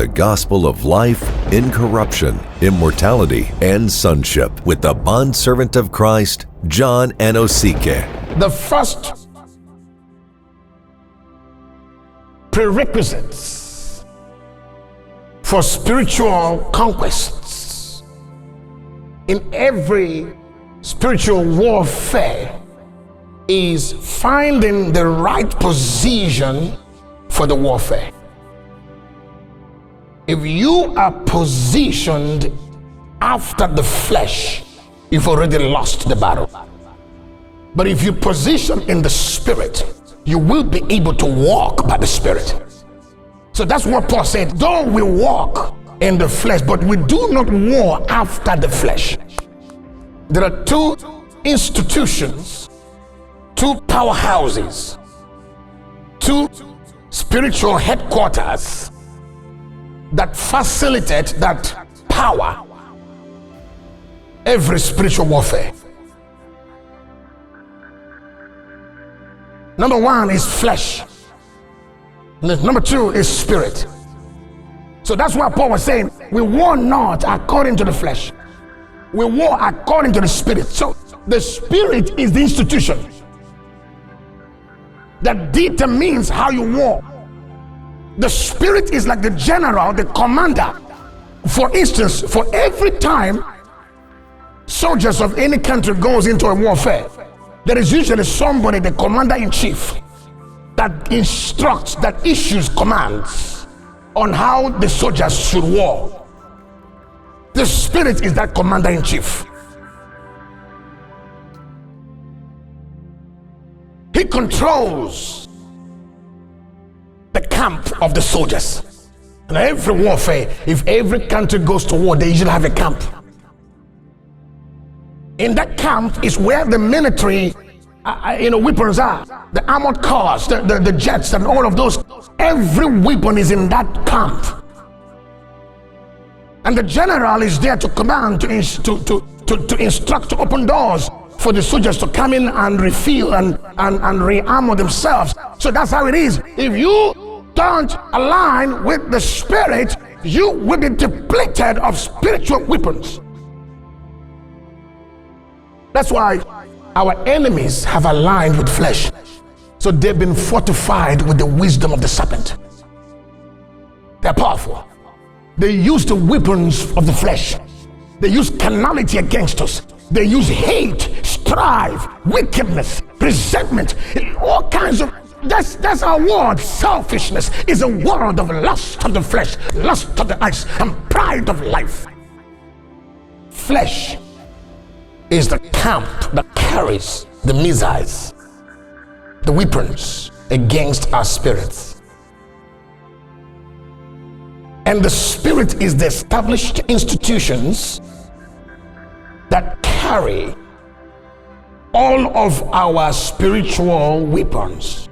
the gospel of life, incorruption, immortality, and sonship with the bondservant of Christ, John Anosike. The first prerequisites for spiritual conquests in every spiritual warfare is finding the right position for the warfare. If you are positioned after the flesh, you've already lost the battle. But if you position in the spirit, you will be able to walk by the spirit. So that's what Paul said, though we walk in the flesh, but we do not war after the flesh. There are two institutions, two powerhouses, two spiritual headquarters that facilitate, that power every spiritual warfare. Number one is flesh. Number two is spirit. So that's why Paul was saying, we war not according to the flesh. We war according to the spirit. So the spirit is the institution that determines how you war. The spirit is like the general, the commander. For instance, for every time soldiers of any country goes into a warfare, there is usually somebody, the commander-in-chief, that instructs, that issues commands on how the soldiers should war. The spirit is that commander-in-chief. He controls the camp of the soldiers. And every warfare, if every country goes to war, they usually have a camp. In that camp is where the military weapons are, the armored cars, the jets, and all of those. Every weapon is in that camp. And the general is there to command, to instruct, to open doors for the soldiers to come in and refill and re-armor themselves. So that's how it is. If you don't align with the spirit, you will be depleted of spiritual weapons. That's why our enemies have aligned with flesh. So they've been fortified with the wisdom of the serpent. They're powerful. They use the weapons of the flesh. They use carnality against us. They use hate, strife, wickedness, resentment, all kinds of. That's our word. Selfishness is a world of lust of the flesh, lust of the eyes, and pride of life. Flesh is the camp that carries the missiles, the weapons against our spirits. And the spirit is the established institutions that carry all of our spiritual weapons.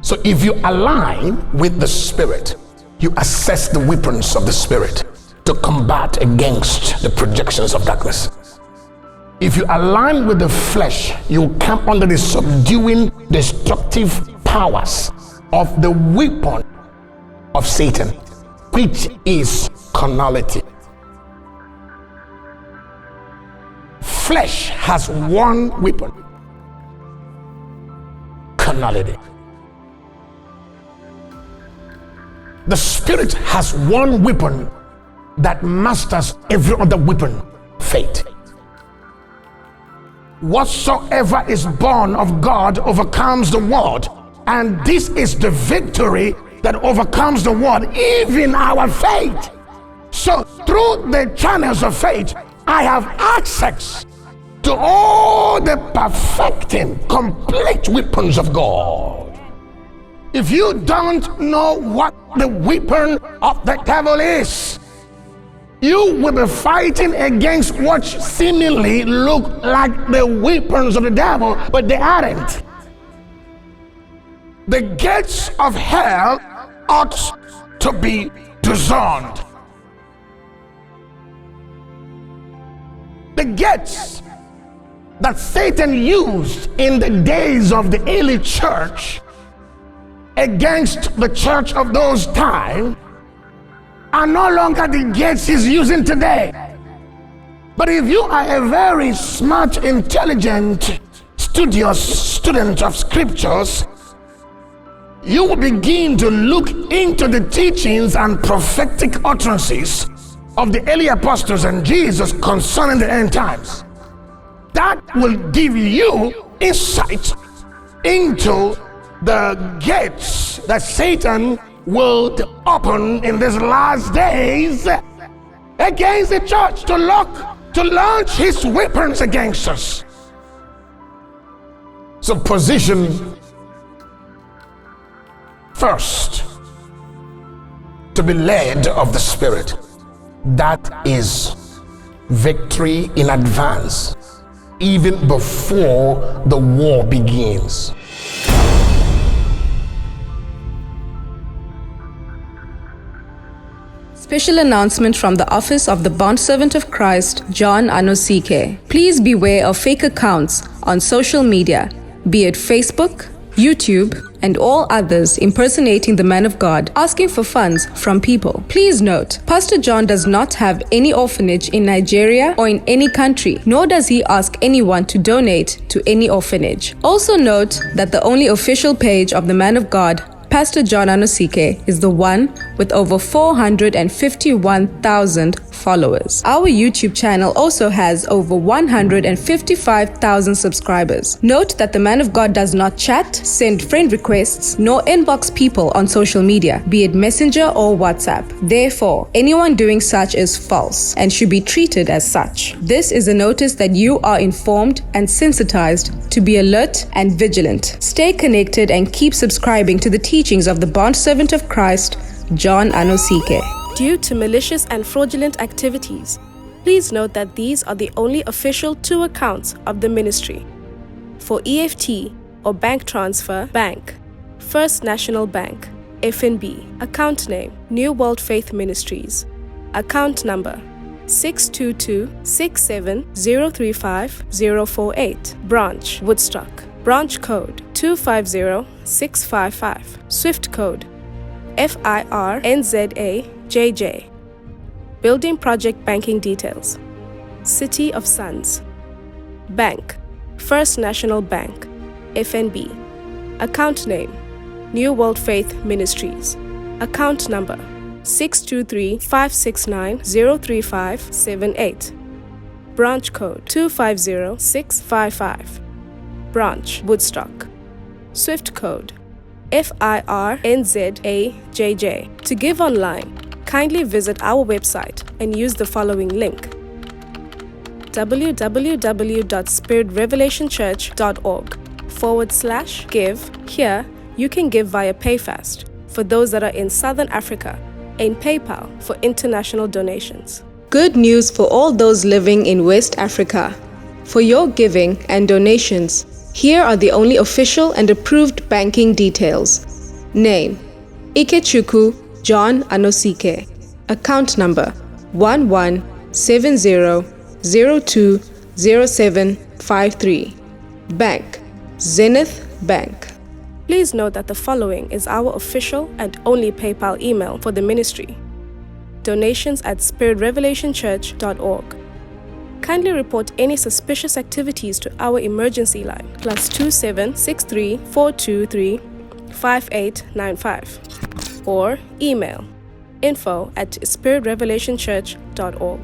So if you align with the spirit, you assess the weapons of the spirit to combat against the projections of darkness. If you align with the flesh, you come under the subduing, destructive powers of the weapon of Satan, which is carnality. Flesh has one weapon: carnality. The spirit has one weapon that masters every other weapon: faith. Whatsoever is born of God overcomes the world, and this is the victory that overcomes the world, even our faith. So through the channels of faith, I have access to all the perfecting, complete weapons of God. If you don't know what the weapon of the devil is, you will be fighting against what seemingly look like the weapons of the devil, but they aren't. The gates of hell ought to be discerned. The gates that Satan used in the days of the early church against the church of those times are no longer the gates he's using today. But if you are a very smart, intelligent, studious student of scriptures, you will begin to look into the teachings and prophetic utterances of the early apostles and Jesus concerning the end times. That will give you insight into the gates that Satan will open in these last days against the church to launch his weapons against us. So position first to be led of the Spirit. That is victory in advance, even before the war begins. Special announcement from the Office of the Bondservant of Christ, John Anosike. Please beware of fake accounts on social media, be it Facebook, YouTube, and all others impersonating the man of God, asking for funds from people. Please note, Pastor John does not have any orphanage in Nigeria or in any country, nor does he ask anyone to donate to any orphanage. Also note that the only official page of the man of God, Pastor John Anosike, is the one with over 451,000 followers. Our YouTube channel also has over 155,000 subscribers. Note that the man of God does not chat, send friend requests, nor inbox people on social media, be it Messenger or WhatsApp. Therefore, anyone doing such is false and should be treated as such. This is a notice that you are informed and sensitized to be alert and vigilant. Stay connected and keep subscribing to the teachings of the Bondservant of Christ, John Anosike. Due to malicious and fraudulent activities, please note that these are the only official 2 accounts of the ministry. For EFT or bank transfer, bank, First National Bank, FNB, account name, New World Faith Ministries, account number 622-67035048, branch, Woodstock, branch code 250655, SWIFT code FIRNZAJJ. Building project banking details. City of Sons. Bank, First National Bank, FNB. Account name, New World Faith Ministries. Account number 623-569-03578. Branch code 250655. Branch, Woodstock. SWIFT code FIRNZAJJ. To give online, kindly visit our website and use the following link: www.spiritrevelationchurch.org/give. Here, you can give via PayFast for those that are in Southern Africa, and PayPal for international donations. Good news for all those living in West Africa. For your giving and donations, here are the only official and approved banking details. Name: Ikechukwu John Anosike. Account number 1170020753. Bank: Zenith Bank. Please note that the following is our official and only PayPal email for the ministry: donations@spiritrevelationchurch.org. Kindly report any suspicious activities to our emergency line, +27 63 423 5895, or email info@spiritrevelationchurch.org.